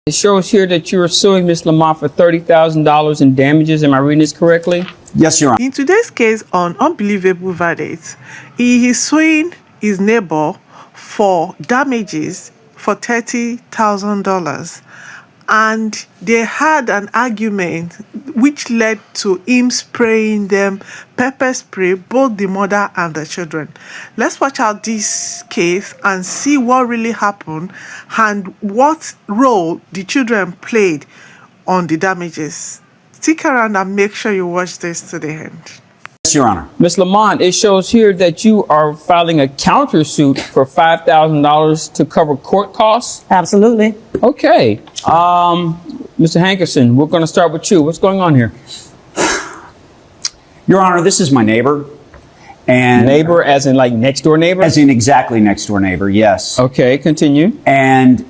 It shows here that you are suing Ms. Lamont for $30,000 in damages. Am I reading this correctly? Yes, Your Honor. In today's case on unbelievable verdict, he is suing his neighbor for damages for $30,000. And they had an argument which led to him spraying them pepper spray, both the mother and the children. Let's watch out this case and see what really happened and what role the children played on the damages. Stick around and make sure you watch this to the end. Yes, Your Honor. Ms. Lamont, it shows here that you are filing a countersuit for $5,000 to cover court costs. Absolutely. Okay. Mr. Hankerson, we're going to start with you. What's going on here? Your Honor, this is my neighbor. And Neighbor as in like next door neighbor? as in exactly next door neighbor, yes. Okay, continue. And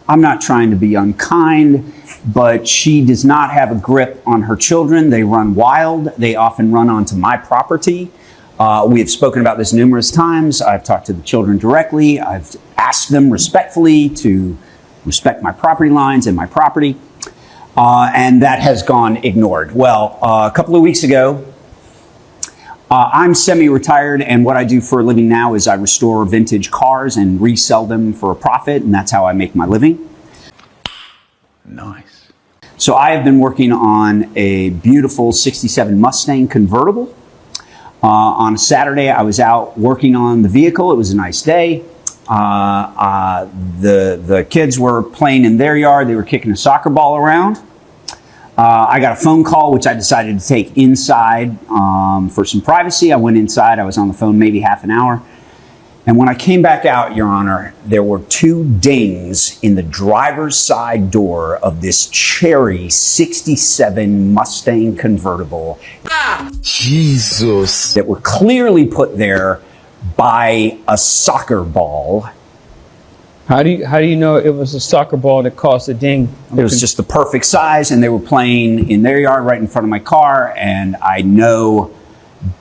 I'm not trying to be unkind, but she does not have a grip on her children. They run wild. They often run onto my property. We have spoken about this numerous times. I've talked to the children directly. I've asked them respectfully to respect my property lines and my property. And that has gone ignored. Well, a couple of weeks ago, I'm semi-retired, and what I do for a living now is I restore vintage cars and resell them for a profit, and that's how I make my living. Nice. So I have been working on a beautiful 67 Mustang convertible. On a Saturday, I was out working on the vehicle. It was a nice day. The kids were playing in their yard. They were kicking a soccer ball around. I got a phone call, which I decided to take inside for some privacy. I went inside. I was on the phone maybe half an hour. And when I came back out, Your Honor, there were 2 dings in the driver's side door of this cherry 67 Mustang convertible. Jesus. That were clearly put there by a soccer ball. How do you know it was a soccer ball that caused a ding? It was just the perfect size, and they were playing in their yard right in front of my car, and I know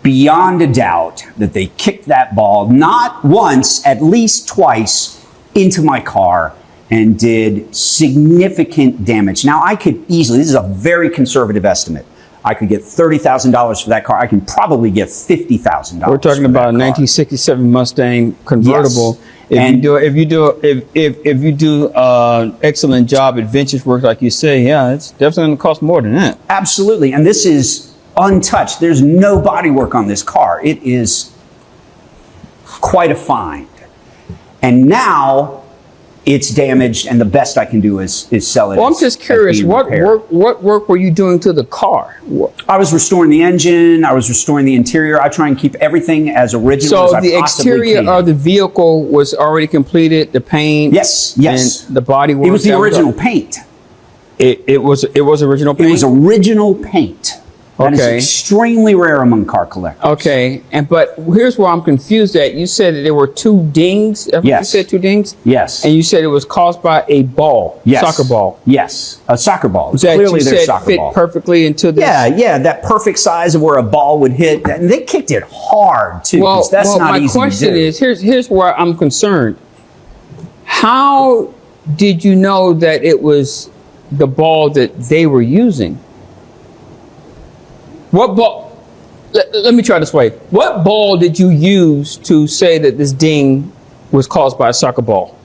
beyond a doubt that they kicked that ball not once, at least twice, into my car and did significant damage. Now, I could easily, this is a very conservative estimate, I could get $30,000 for that car. I can probably get $50,000. We're talking about a 1967 Mustang convertible. Yes. If you do excellent job at vintage work, like you say, yeah, it's definitely going to cost more than that. Absolutely, and this is untouched. There's no body work on this car. It is quite a find. And now it's damaged, and the best I can do is sell it. Well, I'm just curious, what work were you doing to the car? I was restoring the engine. I was restoring the interior. I try and keep everything as original as I possibly can. So the exterior of the vehicle was already completed, the paint? Yes. And the body work? It was the original paint. It was original paint? It was original paint. That Okay. is extremely rare among car collectors. Okay, but here's where I'm confused at. You said that there were 2 dings? Yes. You said 2 dings? Yes. And you said it was caused by a ball? Yes. Soccer ball? Yes. A soccer ball. That Clearly you their said soccer fit ball. perfectly into this? Yeah, that perfect size of where a ball would hit. And they kicked it hard, too. Well, That's not my easy question to do. is, here's where I'm concerned. How did you know that it was the ball that they were using? What ball? Let me try this way. What ball did you use to say that this ding was caused by a soccer ball?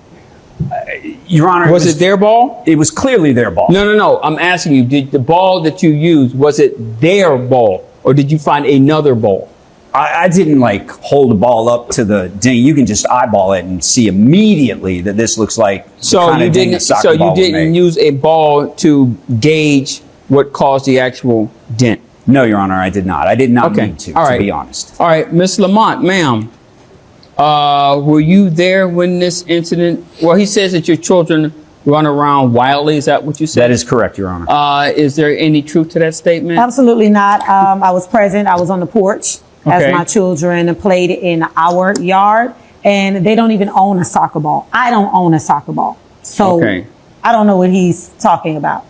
Your Honor, Was it their ball? It was clearly their ball. No. I'm asking you, did the ball that you used, was it their ball? Or did you find another ball? I didn't like hold the ball up to the ding. You can just eyeball it and see immediately that this looks like the kind of ding a soccer ball would make. Use a ball to gauge what caused the actual dent? No, Your Honor, I did not. I did not need to be honest. All right, Miss Lamont, ma'am, were you there when this incident? Well, he says that your children run around wildly. Is that what you said? That is correct, Your Honor. Is there any truth to that statement? Absolutely not. I was present. I was on the porch as Okay. my children played in our yard, and they don't even own a soccer ball. I don't own a soccer ball. So Okay. I don't know what he's talking about.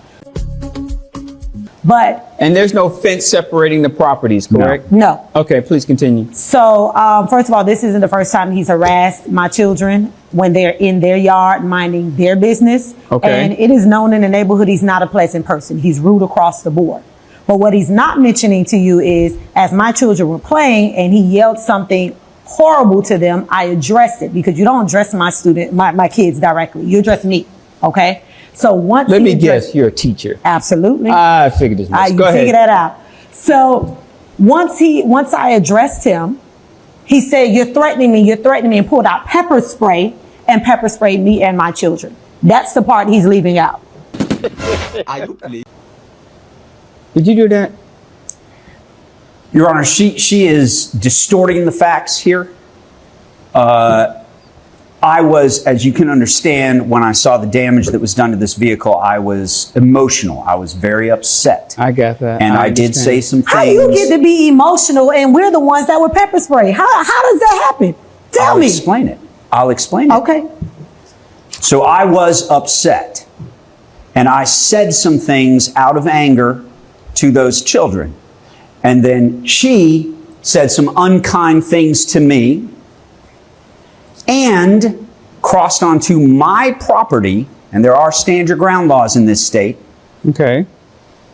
But And there's no fence separating the properties, correct? no. Okay, please continue. So, first of all, this isn't the first time he's harassed my children. when they're in their yard minding their business. Okay. And it is known in the neighborhood he's not a pleasant person. He's rude across the board. But what he's not mentioning to you is, as my children were playing and he yelled something horrible to them, I addressed it, because you don't address my kids directly. You address me. Okay. So once Let me guess, you're a teacher. Absolutely. I figured as much. You Go ahead. figure that out. So once I addressed him, he said, you're threatening me, and pulled out pepper spray and pepper sprayed me and my children. That's the part he's leaving out. Did you do that? Your Honor, she is distorting the facts here. I was, as you can understand, when I saw the damage that was done to this vehicle, I was emotional. I was very upset. I got that. And I did say some things. How do you get to be emotional and we're the ones that were pepper spray? How does that happen? Tell me. I'll explain it. Okay. So I was upset. And I said some things out of anger to those children. And then she said some unkind things to me and crossed onto my property, and there are stand your ground laws in this state, Okay.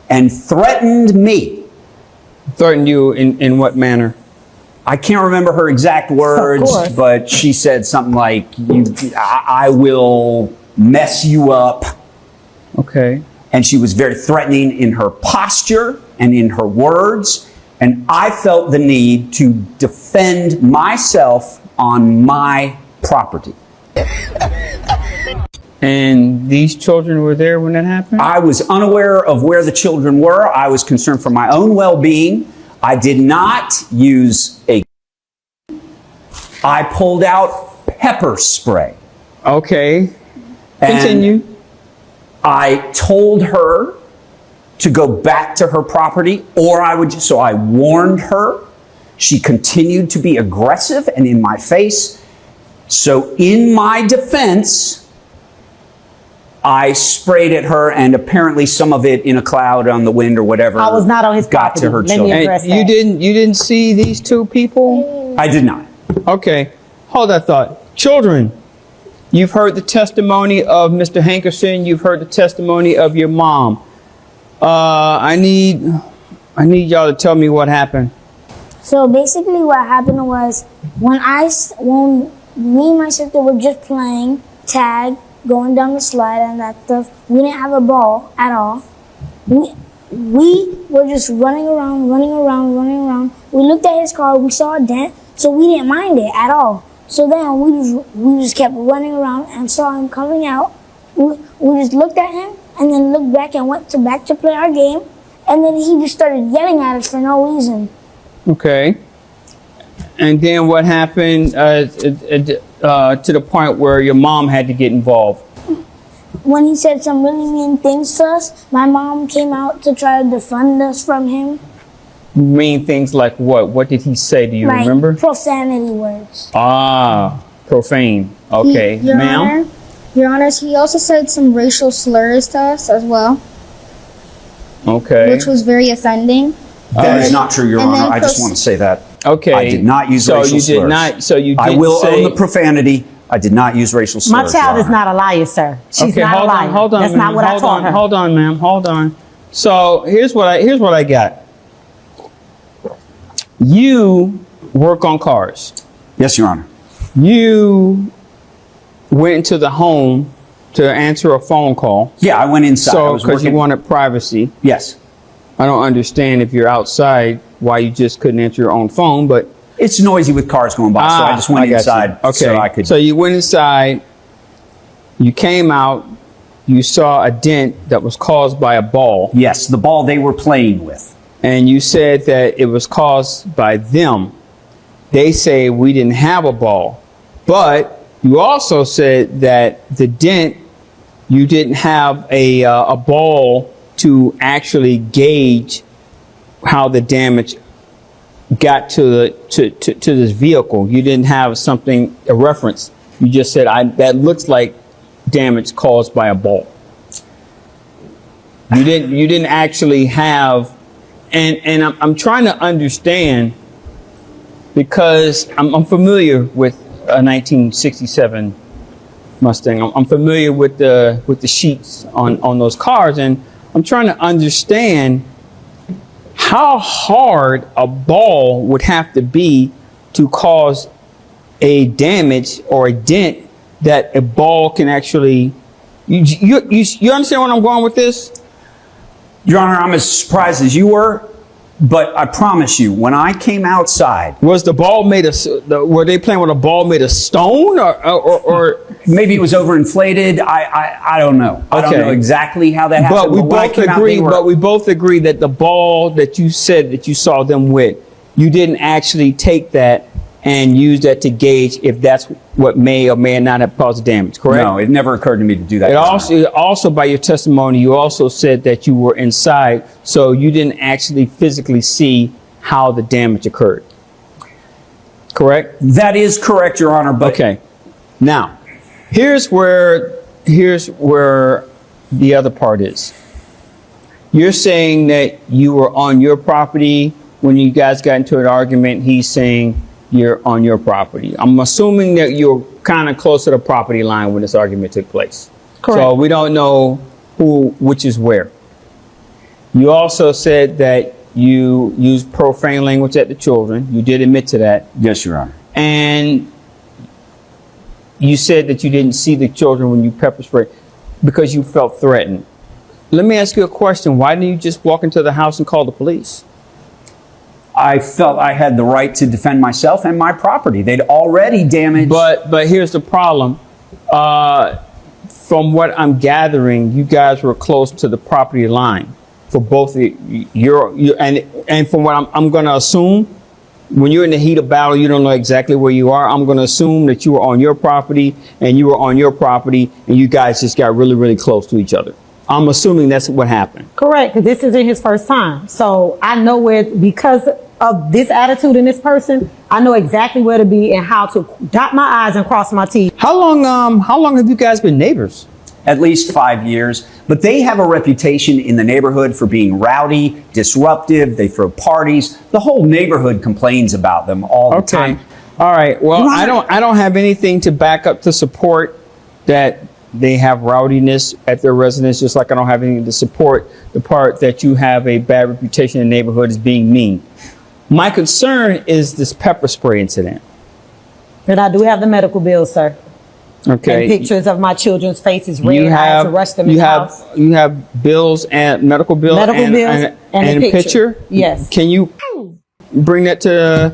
and threatened me. Threatened you in what manner? I can't remember her exact words, but she said something like, I will mess you up. Okay. And she was very threatening in her posture and in her words. And I felt the need to defend myself on my property. And these children were there when that happened? I was unaware of where the children were. I was concerned for my own well-being. I did not use I pulled out pepper spray. Okay. And Continue. I told her to go back to her property, or so I warned her. She continued to be aggressive and in my face. So in my defense, I sprayed at her, and apparently some of it in a cloud on the wind or whatever. I was not on his got property. to her Let me children. address And you didn't see these two people? I did not. Okay. Hold that thought. Children, you've heard the testimony of Mr. Hankerson. You've heard the testimony of your mom. I need y'all to tell me what happened. So basically what happened was when me and my sister were just playing tag, going down the slide and that stuff, we didn't have a ball at all. We were just running around. We looked at his car, we saw a dent, so we didn't mind it at all. So then we just kept running around and saw him coming out. We just looked at him and then looked back and went back to play our game. And then he just started yelling at us for no reason. Okay. And then what happened to the point where your mom had to get involved? When he said some really mean things to us, my mom came out to try to defend us from him. Mean things like what? What did he say? Do you Like remember? profanity words. Ah, profane. Okay. Ma'am? Your Honors, he also said some racial slurs to us as well, Okay. which was very offending. That is not true, Your and Honor. then I just want to say that. Okay. I did not use racial slurs. I will own the profanity. I did not use racial slurs. My child Your is Honor. not a liar, sir. She's Okay, not a hold liar. on, hold on. That's ma'am. not what I Hold taught on, her. Hold on, ma'am. Hold on. So here's what I got. You work on cars. Yes, Your Honor. You went into the home to answer a phone call. Yeah, I went inside. I So was because you working. wanted privacy. Yes. I don't understand if you're outside why you just couldn't answer your own phone, but It's noisy with cars going by, so I just went got you. inside Okay. so I could. So you went inside, you came out, you saw a dent that was caused by a ball, Yes, the ball they were playing with. and you said that it was caused by them. They say we didn't have a ball, but you also said that the dent, you didn't have a ball to actually gauge how the damage got to this vehicle. You didn't have a reference. You just said that looks like damage caused by a ball. You didn't actually have, and I'm trying to understand, because I'm familiar with a 1967 Mustang. I'm familiar with the sheets on those cars, and I'm trying to understand how hard a ball would have to be to cause a damage or a dent that a ball can actually. You understand where I'm going with this? Your Honor, I'm as surprised as you were, but I promise you, when I came outside, Was the ball made of? Were they playing with a ball made of stone or maybe it was overinflated. I don't know. I don't Okay. know exactly how that happened. But we when I both came out, agree. they were- But we both agree that the ball that you said that you saw them with, you didn't actually take that and use that to gauge if that's what may or may not have caused the damage. Correct? No, it never occurred to me to do that. It Your Honor. also by your testimony, you also said that you were inside, so you didn't actually physically see how the damage occurred. Correct? That is correct, Your Honor. But Okay. Now, here's where the other part is. You're saying that you were on your property when you guys got into an argument. He's saying you're on your property. I'm assuming that you're kind of close to the property line when this argument took place. Correct. So we don't know which is where. You also said that you used profane language at the children. You did admit to that. yes, Your Honor. And you said that you didn't see the children when you pepper sprayed because you felt threatened. Let me ask you a question. Why didn't you just walk into the house and call the police? I felt I had the right to defend myself and my property. They'd already damaged. But here's the problem. From what I'm gathering, you guys were close to the property line for both of you. And from what I'm going to assume, when you're in the heat of battle, you don't know exactly where you are. I'm going to assume that you were on your property and you were on your property and you guys just got really, really close to each other. I'm assuming that's what happened. Correct, because this isn't his first time. So I know where, because of this attitude in this person, I know exactly where to be and how to dot my I's and cross my T's. How long have you guys been neighbors? At least 5 years. But they have a reputation in the neighborhood for being rowdy, disruptive. They throw parties. The whole neighborhood complains about them all the time. All right. Well, Your Honor- I don't have anything to back up to support that they have rowdiness at their residence, just like I don't have anything to support the part that you have a bad reputation in the neighborhood as being mean. My concern is this pepper spray incident. And I do have the medical bills, sir. Okay. And pictures of my children's faces red. You I had have to rush them in the house. you have bills and medical bills Medical and, bills and a picture. Yes. Can you bring that to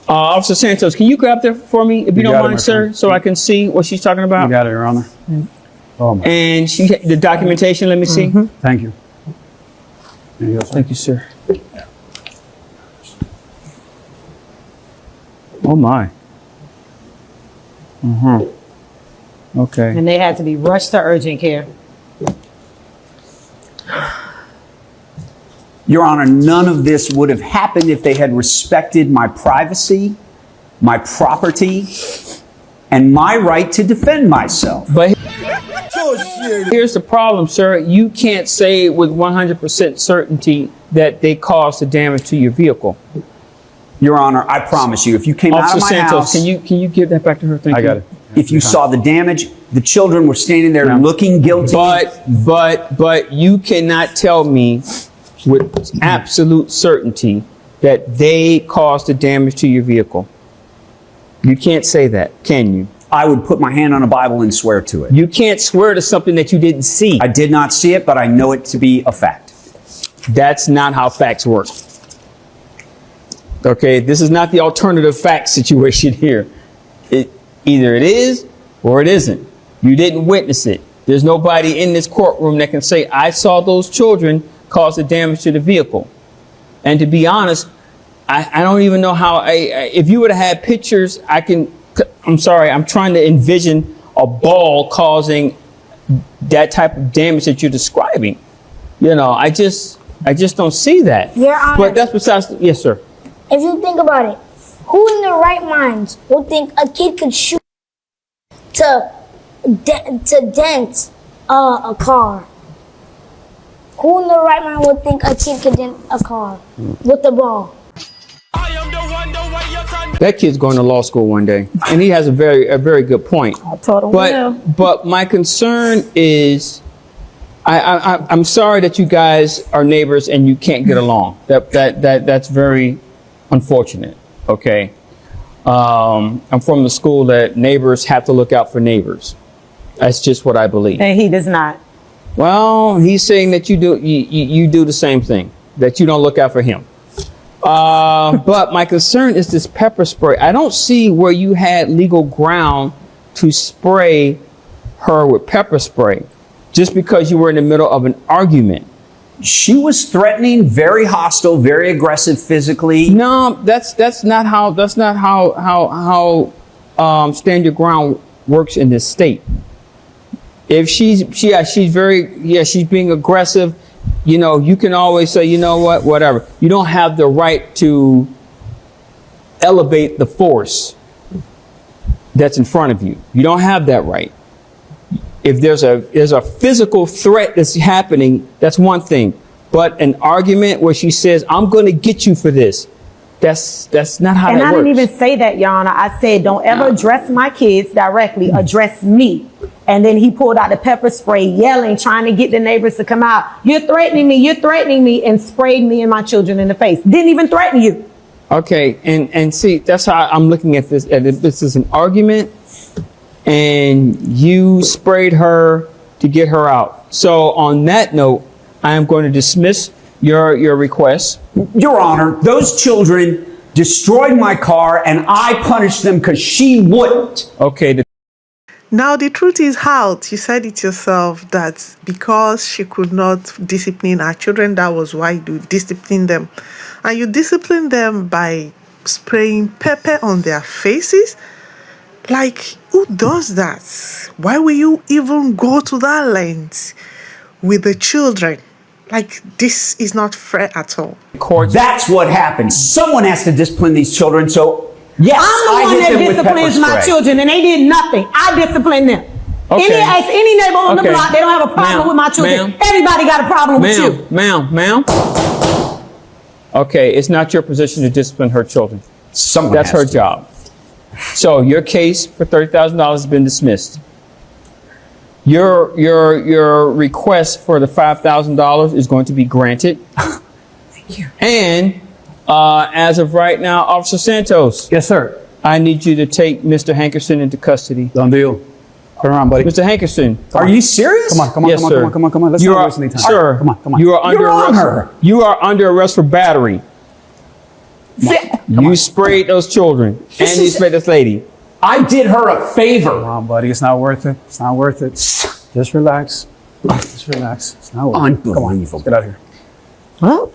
Officer Santos? Can you grab that for me if you don't got it, mind, my sir, friend. so I can see what she's talking about? You got it, Your Honor. Oh, my. And the documentation. Let me see. Thank you. There you go, sir. Thank you, sir. Oh my. Okay. And they had to be rushed to urgent care. Your Honor, none of this would have happened if they had respected my privacy, my property, and my right to defend myself. But here's the problem, sir. You can't say with 100% certainty that they caused the damage to your vehicle. Your Honor, I promise you, if you came out Officer of my Santos, house, can you give that back to her? Thank you. I got it. If you saw the damage, the children were standing there looking guilty. But you cannot tell me with absolute certainty that they caused the damage to your vehicle. You can't say that, can you? I would put my hand on a Bible and swear to it. You can't swear to something that you didn't see. I did not see it, but I know it to be a fact. That's not how facts work. Okay, this is not the alternative fact situation here. Either it is or it isn't. You didn't witness it. There's nobody in this courtroom that can say, I saw those children cause the damage to the vehicle. And to be honest, I don't even know how, if you would have had pictures, I'm sorry, I'm trying to envision a ball causing that type of damage that you're describing. You know, I just don't see that. Your Honor. But that's besides, yes, sir. If you think about it, who in their right minds would think a kid could shoot to dent a car? Who in their right mind would think a kid could dent a car with the ball? I am the one, the way your son That kid's going to law school one day, and he has a very good point. I told him well. But my concern is, I'm sorry that you guys are neighbors and you can't get along. That's very unfortunate. Okay, I'm from the school that neighbors have to look out for neighbors. That's just what I believe. And he does not. Well, he's saying that you do the same thing, that you don't look out for him. But my concern is this pepper spray. I don't see where you had legal ground to spray her with pepper spray just because you were in the middle of an argument. She was threatening, very hostile, very aggressive physically. No, that's not how stand your ground works in this state. If she's being aggressive, you know, you can always say, you know what, whatever. You don't have the right to elevate the force that's in front of you. You don't have that right. If there's a physical threat that's happening, that's one thing. But an argument where she says, I'm going to get you for this, that's not how that works. And I didn't even say that, Your Honor. I said, don't ever address my kids directly, address me. And then he pulled out the pepper spray, yelling, trying to get the neighbors to come out. You're threatening me, and sprayed me and my children in the face. Didn't even threaten you. Okay, and see, that's how I'm looking at this. This is an argument, and you sprayed her to get her out. So on that note, I am going to dismiss your request. Your Honor, those children destroyed my car and I punished them because she wouldn't. Okay. Now, the truth is out. You said it yourself that because she could not discipline her children, that was why you disciplined them. And you disciplined them by spraying pepper on their faces. Like, who does that? Why will you even go to that length with the children? Like, this is not fair at all. That's what happened. Someone has to discipline these children, so yes, I'm the one that disciplines my children, and they did nothing. I disciplined them. Okay. Any neighbor on the block, they don't have a problem with my children. Everybody got a problem with you. Ma'am. Okay, it's not your position to discipline her children. That's her job. So your case for $30,000 has been dismissed. Your request for the $5,000 is going to be granted. Thank you. And as of right now, Officer Santos. Yes, sir. I need you to take Mr. Hankerson into custody. Done deal. Turn around, buddy. Mr. Hankerson. Are you serious? Come on. Yes, sir. Come on. Let's not waste any time. Sir, Come on. You are under You're on arrest. her. You are under arrest for battery. You sprayed those children, and you sprayed this lady. I did her a favor. Come on, buddy. It's not worth it. It's not worth it. Just relax. Just relax. It's not worth it. Come on. Let's get out of here. Well,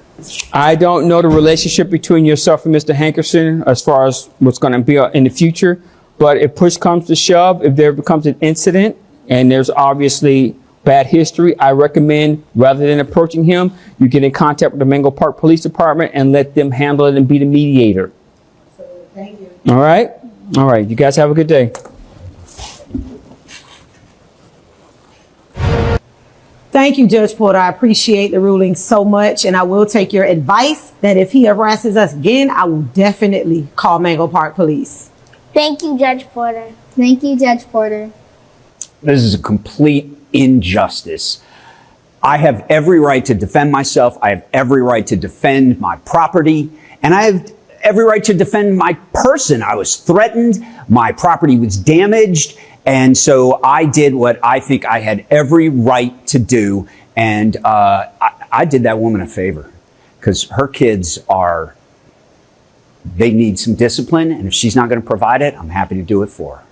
I don't know the relationship between yourself and Mr. Hankerson as far as what's going to be in the future, but if push comes to shove, if there becomes an incident and there's obviously bad history, I recommend rather than approaching him, you get in contact with the Mango Park Police Department and let them handle it and be the mediator. thank you. All right? All right. You guys have a good day. Thank you, Judge Porter. I appreciate the ruling so much, and I will take your advice that if he harasses us again, I will definitely call Mango Park Police. Thank you, Judge Porter. Thank you, Judge Porter. This is a complete injustice. I have every right to defend myself. I have every right to defend my property, and I have every right to defend my person. I was threatened. My property was damaged. And so I did what I think I had every right to do. And I did that woman a favor because her kids they need some discipline. And if she's not going to provide it, I'm happy to do it for her.